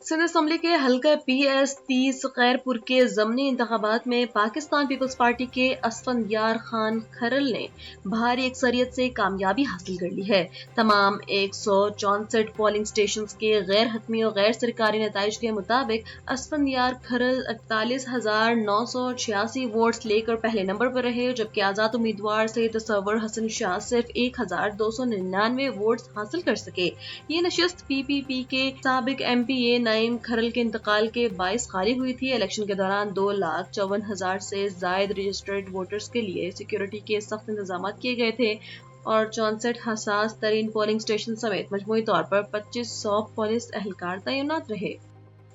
Sindh assembly के हल्का PS-30 Khairpur के ज़मनी इंतखाबात में पाकिस्तान पीपल्स पार्टी के असफंदयार खान खरल ने भारी अक्सरियत से कामयाबी हासिल कर ली है। तमाम 164 पोलिंग स्टेशंस के गैर हतमी और गैर सरकारी नताइज के मुताबिक असफंदयार खरल 48,986 वोट्स लेकर पहले नंबर पर रहे, जबकि आजाद उम्मीदवार से तसव्वुर हसन शाह सिर्फ 1,299 वोट्स हासिल कर सके। ये नशिस्त PPP के साबिक MPA नईम खरल के इंतकाल के बाइस खाली हुई थी। इलेक्शन के दौरान 2,54,000 से जायद रजिस्टर्ड वोटर्स के लिए सिक्योरिटी के सख्त इंतजाम किए गए थे और 64 हसास तरीन पोलिंग स्टेशन समेत मजमूई तौर पर 2500 पुलिस एहलकार तैनात रहे।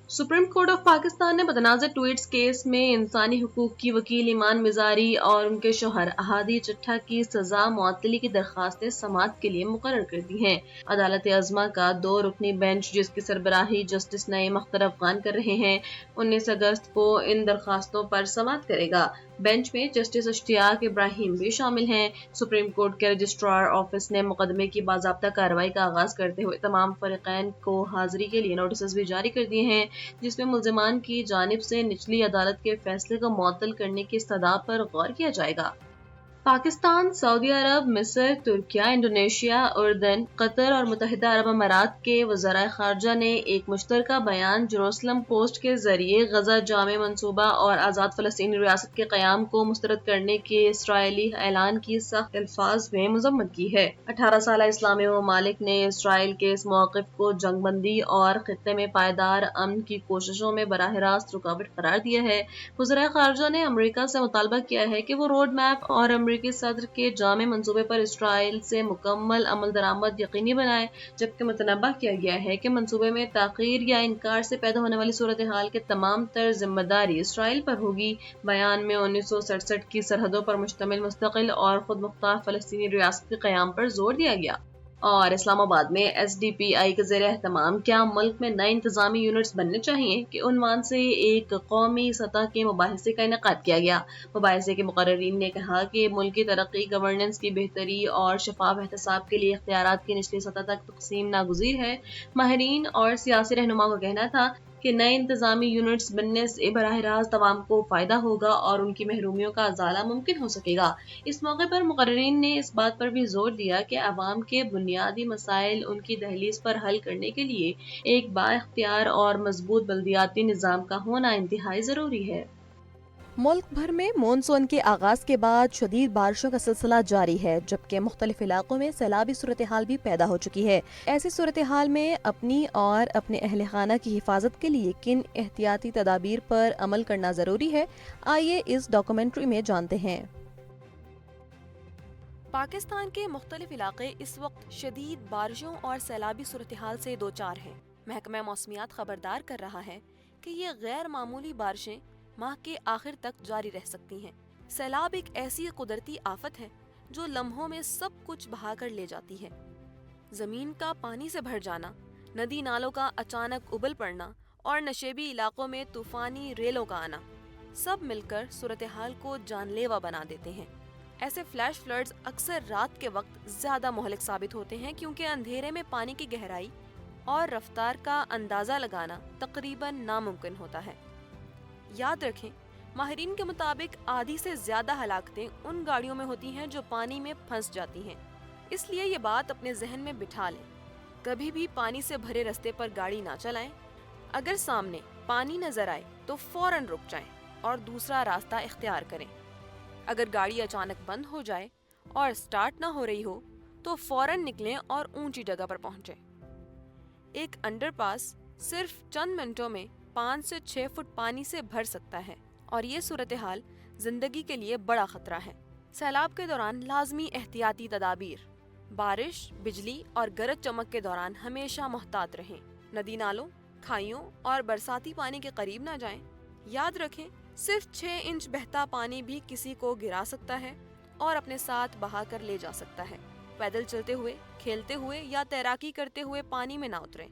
सुप्रीम कोर्ट ऑफ पाकिस्तान ने मुतनाज़ ट्वीट्स केस में इंसानी हुकूक की वकील ईमान मिजारी और उनके शोहर अहादी चट्ठा की सजा मुअत्तली की दरखास्तें समाअत के लिए मुकर्रर कर दी हैं। अदालत अज़्मा का 2 रुकनी बेंच, जिसकी सरबराही जस्टिस नईम अख्तर अफगान कर रहे हैं, 19 अगस्त को इन दरखास्तों पर समाअत करेगा। बेंच में जस्टिस इश्तियाक इब्राहिम भी शामिल हैं। सुप्रीम कोर्ट के रजिस्ट्रार ऑफिस ने मुकदमे की बाज़ाब्ता कार्रवाई का आगाज करते हुए तमाम फरीकैन को हाजिरी के लिए नोटिस भी जारी कर दिए हैं, जिसमें मुल्जिमान की जानिब से निचली अदालत के फैसले को मुअत्तल करने की इस्तदा पर गौर किया जाएगा। पाकिस्तान, सऊदी अरब, मिस्र, तुर्किया, इंडोनेशिया, उर्दन, कतर और मुत्तहिदा अरब अमारात के वज़राए ख़ारजा ने एक मुश्तरका बयान जेरूसलम पोस्ट के जरिए गजा जामे मंसूबा और आज़ाद फ़लस्तीनी रियासत के क़याम को मुस्तरद करने के इसराइली ऐलान की सख्त अल्फाज में मज़म्मत की है। 18 साला इस्लामी ममालिक ने इसराइल के इस मौक़िफ़ को जंगबंदी और खित्ते में पायदार अमन की कोशिशों में बराह रास्त रुकावट करार दिया है। वज़राए ख़ारजा ने अमरीका से मुतालबा किया है कि वो रोड मैप और अमरीकी सदर के जामे मंसूबे पर इसराइल से मुकम्मल अमल दरामद यकीनी बनाए, जबकि मुतनब्बा किया गया है कि मंसूबे में ताख़ीर या इनकार से पैदा होने वाली सूरत हाल के तमाम तर जिम्मेदारी इसराइल पर होगी। बयान में 1967 की सरहदों पर मुश्तमिल मुस्तकिल और खुद मुख्तार फ़लस्तीनी रियासत के क़याम पर जोर दिया गया। और इस्लामाबाद में SDPI के ज़ेर एहतमाम क्या मुल्क में नए इंतजामी यूनिट्स बनने चाहिए के उन्वान से एक कौमी सतह के मुबाहिसे का इनेकाद किया गया। मुबाहिसे के मुकर्रिरीन ने कहा कि मुल्क की तरक्की, गवर्नेंस की बेहतरी और शफाफ एहतसाब के लिए इख्तियारात की निचली सतह तक तक़सीम नागुज़ीर है। माहिरीन और सियासी रहनुमा का कहना था कि नए इंतजामी यूनिट्स बनने से बराह रास्त अवाम को फ़ायदा होगा और उनकी महरूमियों का अज़ाला मुमकिन हो सकेगा। इस मौके पर मुकर्रिरीन ने इस बात पर भी जोर दिया कि अवाम के बुनियादी मसाइल उनकी दहलीज पर हल करने के लिए एक बाइख्तियार और मजबूत बल्दियाती निज़ाम का होना इंतहाई ज़रूरी है। मुल्क भर में मानसून के आगाज के बाद शदीद बारिशों का सिलसिला जारी है, जबकि मुख्तलिफ इलाकों में सैलाबी सूरत हाल भी पैदा हो चुकी है। ऐसी सूरत हाल में अपनी और अपने अहल खाना की हिफाजत के लिए किन एहतियाती तदाबीर पर अमल करना जरूरी है, आइए इस डॉक्यूमेंट्री में जानते हैं। पाकिस्तान के मुख्तलिफ इलाके इस वक्त शदीद बारिशों और सैलाबी सूरत हाल से दो चार हैं। महकमा मौसमियात खबरदार कर रहा है कि ये गैर मामूली बारिशें माह के आखिर तक जारी रह सकती हैं। सैलाब एक ऐसी कुदरती आफत है जो लम्हों में सब कुछ बहा कर ले जाती है। जमीन का पानी से भर जाना, नदी नालों का अचानक उबल पड़ना और नशेबी इलाकों में तूफानी रेलों का आना, सब मिलकर सूरत हाल को जानलेवा बना देते हैं। ऐसे फ्लैश फ्लड्स अक्सर रात के वक्त ज्यादा मोहलिक साबित होते हैं, क्योंकि अंधेरे में पानी की गहराई और रफ्तार का अंदाजा लगाना तकरीबन नामुमकिन होता है। याद रखें, माहिरीन के मुताबिक आधी से ज्यादा हलाकतें उन गाड़ियों में होती हैं जो पानी में फंस जाती हैं। इसलिए ये बात अपने जहन में बिठा लें, कभी भी पानी से भरे रास्ते पर गाड़ी ना चलाएं। अगर सामने पानी नजर आए तो फौरन रुक जाएं और दूसरा रास्ता इख्तियार करें। अगर गाड़ी अचानक बंद हो जाए और स्टार्ट ना हो रही हो तो फौरन निकलें और ऊंची जगह पर पहुंचें। एक अंडरपास सिर्फ चंद मिनटों में 5 से 6 फुट पानी से भर सकता है और ये सूरत हाल जिंदगी के लिए बड़ा खतरा है। सैलाब के दौरान लाजमी एहतियाती तदाबीर: बारिश, बिजली और गरज चमक के दौरान हमेशा मोहतात रहें। नदी नालों, खाइयों और बरसाती पानी के करीब ना जाएं। याद रखें, सिर्फ 6 इंच बहता पानी भी किसी को गिरा सकता है और अपने साथ बहा कर ले जा सकता है। पैदल चलते हुए, खेलते हुए या तैराकी करते हुए पानी में ना उतरें।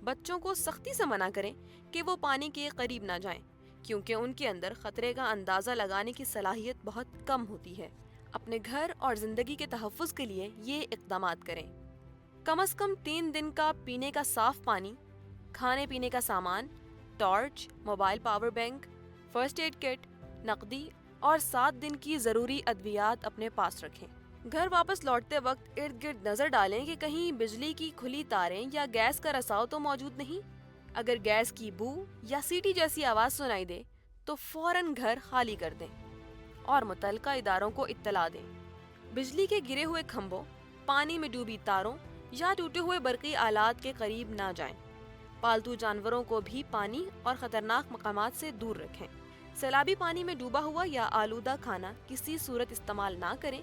बच्चों को सख्ती से मना करें कि वो पानी के करीब ना जाएं, क्योंकि उनके अंदर खतरे का अंदाजा लगाने की सलाहियत बहुत कम होती है। अपने घर और जिंदगी के तहफ़्फ़ुज़ के लिए ये इक़दामात करें। कम से कम 3 दिन का पीने का साफ पानी, کھانے پینے کا سامان، torch, mobile power bank, first aid kit, نقدی اور 7 دن کی ضروری ادویات اپنے پاس رکھیں۔ گھر واپس لوٹتے وقت ارد گرد نظر ڈالیں کہ کہیں بجلی کی کھلی تاریں یا گیس کا رساؤ تو موجود نہیں۔ اگر گیس کی بو یا سیٹی جیسی آواز سنائی دے تو فوراً گھر خالی کر دیں اور متعلقہ اداروں کو اطلاع دیں۔ بجلی کے گرے ہوئے کھمبوں، پانی میں ڈوبی تاروں یا ٹوٹے ہوئے برقی آلات کے قریب نہ جائیں۔ پالتو جانوروں کو بھی پانی اور خطرناک مقامات سے دور رکھیں۔ سیلابی پانی میں ڈوبا ہوا یا آلودہ کھانا کسی صورت استعمال نہ کریں۔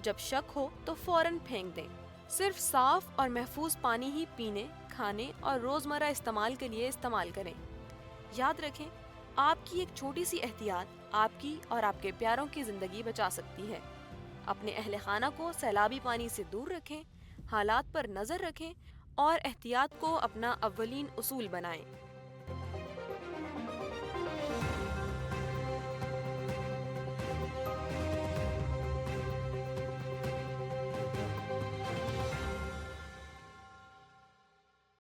جب شک ہو تو فوراً پھینک دیں۔ صرف صاف اور محفوظ پانی ہی پینے، کھانے اور روزمرہ استعمال کے لیے استعمال کریں۔ یاد رکھیں، آپ کی ایک چھوٹی سی احتیاط آپ کی اور آپ کے پیاروں کی زندگی بچا سکتی ہے۔ اپنے اہل خانہ کو سیلابی پانی سے دور رکھیں، حالات پر نظر رکھیں اور احتیاط کو اپنا اولین اصول بنائیں۔